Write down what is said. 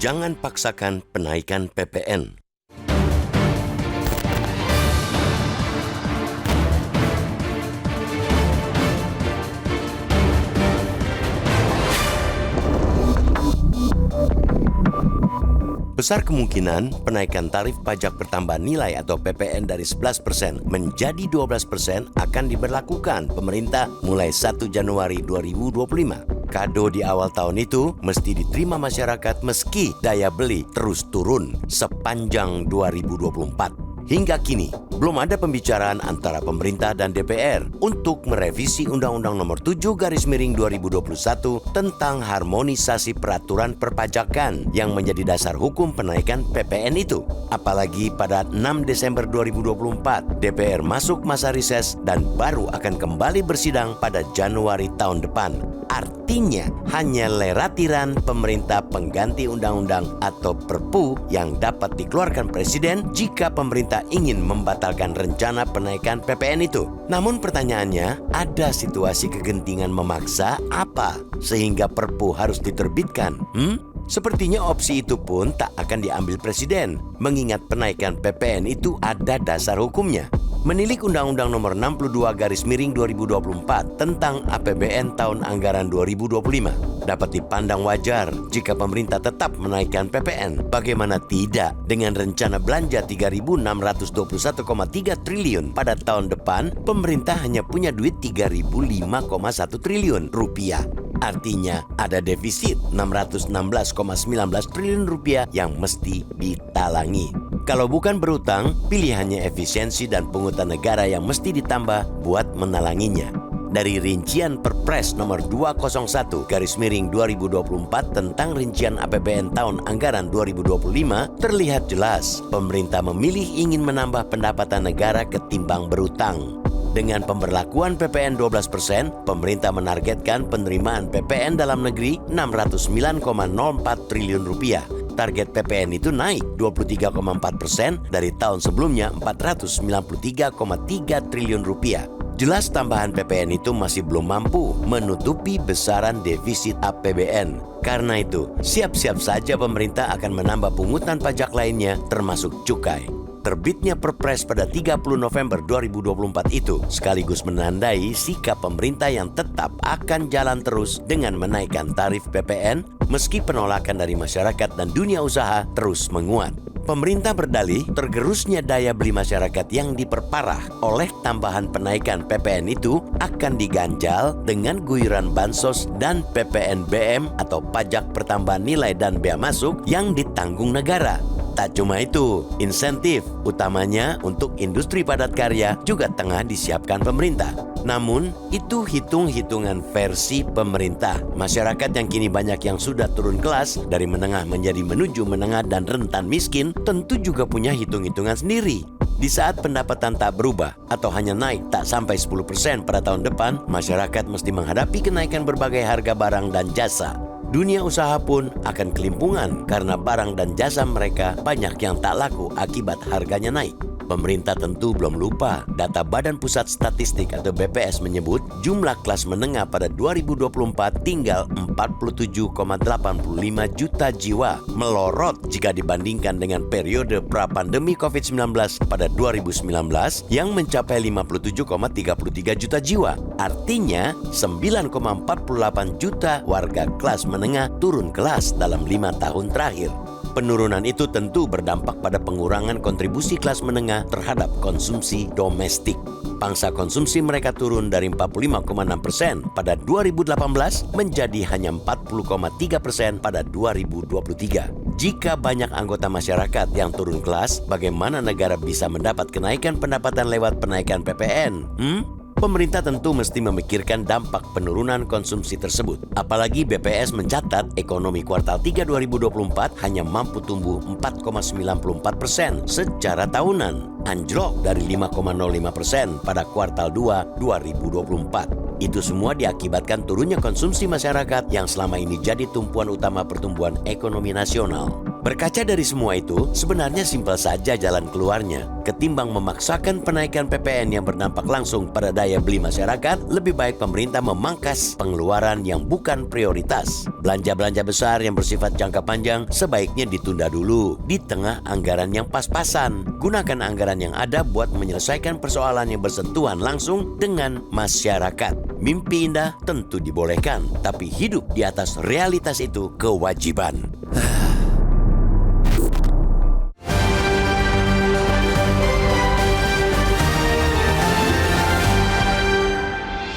Jangan paksakan penaikan PPN. Besar kemungkinan penaikan tarif pajak pertambahan nilai atau PPN dari 11% menjadi 12% akan diberlakukan pemerintah mulai 1 Januari 2025. Kado di awal tahun itu mesti diterima masyarakat meski daya beli terus turun sepanjang 2024. Hingga kini, belum ada pembicaraan antara pemerintah dan DPR untuk merevisi Undang-Undang Nomor 7/2021 tentang harmonisasi peraturan perpajakan yang menjadi dasar hukum penaikan PPN itu. Apalagi pada 6 Desember 2024, DPR masuk masa reses dan baru akan kembali bersidang pada Januari tahun depan. Artinya, hanya leratiran pemerintah pengganti undang-undang atau Perpu yang dapat dikeluarkan Presiden jika pemerintah ingin membatalkan rencana penaikan PPN itu. Namun pertanyaannya, ada situasi kegentingan memaksa apa sehingga Perpu harus diterbitkan? Sepertinya opsi itu pun tak akan diambil Presiden, mengingat penaikan PPN itu ada dasar hukumnya. Menilik Undang-Undang Nomor 62/2024 tentang APBN tahun anggaran 2025, dapat dipandang wajar jika pemerintah tetap menaikkan PPN. Bagaimana tidak dengan rencana belanja 3.621,3 triliun pada tahun depan, pemerintah hanya punya duit 3.005,1 triliun rupiah. Artinya ada defisit 616,19 triliun rupiah yang mesti ditalangi. Kalau bukan berutang, pilihannya efisiensi dan pungutan negara yang mesti ditambah buat menalanginya. Dari rincian Perpres nomor 201/2024 tentang rincian APBN tahun anggaran 2025, terlihat jelas pemerintah memilih ingin menambah pendapatan negara ketimbang berutang. Dengan pemberlakuan PPN 12%, pemerintah menargetkan penerimaan PPN dalam negeri 609,04 triliun rupiah. Target PPN itu naik 23,4% dari tahun sebelumnya 493,3 triliun rupiah. Jelas tambahan PPN itu masih belum mampu menutupi besaran defisit APBN. Karena itu, siap-siap saja pemerintah akan menambah pungutan pajak lainnya termasuk cukai. Terbitnya Perpres pada 30 November 2024 itu sekaligus menandai sikap pemerintah yang tetap akan jalan terus dengan menaikkan tarif PPN meski penolakan dari masyarakat dan dunia usaha terus menguat. Pemerintah berdalih tergerusnya daya beli masyarakat yang diperparah oleh tambahan penaikan PPN itu akan diganjal dengan guyuran bansos dan PPNBM atau pajak pertambahan nilai dan bea masuk yang ditanggung negara. Tak cuma itu, insentif utamanya untuk industri padat karya juga tengah disiapkan pemerintah. Namun, itu hitung-hitungan versi pemerintah. Masyarakat yang kini banyak yang sudah turun kelas dari menengah menjadi menuju menengah dan rentan miskin tentu juga punya hitung-hitungan sendiri. Di saat pendapatan tak berubah atau hanya naik tak sampai 10% pada tahun depan, masyarakat mesti menghadapi kenaikan berbagai harga barang dan jasa. Dunia usaha pun akan kelimpungan karena barang dan jasa mereka banyak yang tak laku akibat harganya naik. Pemerintah tentu belum lupa data Badan Pusat Statistik atau BPS menyebut jumlah kelas menengah pada 2024 tinggal 47,85 juta jiwa, melorot jika dibandingkan dengan periode pra-pandemi COVID-19 pada 2019 yang mencapai 57,33 juta jiwa. Artinya 9,48 juta warga kelas menengah turun kelas dalam 5 tahun terakhir. Penurunan itu tentu berdampak pada pengurangan kontribusi kelas menengah terhadap konsumsi domestik. Pangsa konsumsi mereka turun dari 45,6% pada 2018 menjadi hanya 40,3% pada 2023. Jika banyak anggota masyarakat yang turun kelas, bagaimana negara bisa mendapat kenaikan pendapatan lewat penaikan PPN? Pemerintah tentu mesti memikirkan dampak penurunan konsumsi tersebut. Apalagi BPS mencatat ekonomi kuartal 3 2024 hanya mampu tumbuh 4,94% secara tahunan, anjlok dari 5,05% pada kuartal 2 2024. Itu semua diakibatkan turunnya konsumsi masyarakat yang selama ini jadi tumpuan utama pertumbuhan ekonomi nasional. Berkaca dari semua itu, sebenarnya simpel saja jalan keluarnya. Ketimbang memaksakan penaikan PPN yang berdampak langsung pada daya beli masyarakat, lebih baik pemerintah memangkas pengeluaran yang bukan prioritas. Belanja-belanja besar yang bersifat jangka panjang sebaiknya ditunda dulu di tengah anggaran yang pas-pasan. Gunakan anggaran yang ada buat menyelesaikan persoalan yang bersentuhan langsung dengan masyarakat. Mimpi indah tentu dibolehkan, tapi hidup di atas realitas itu kewajiban.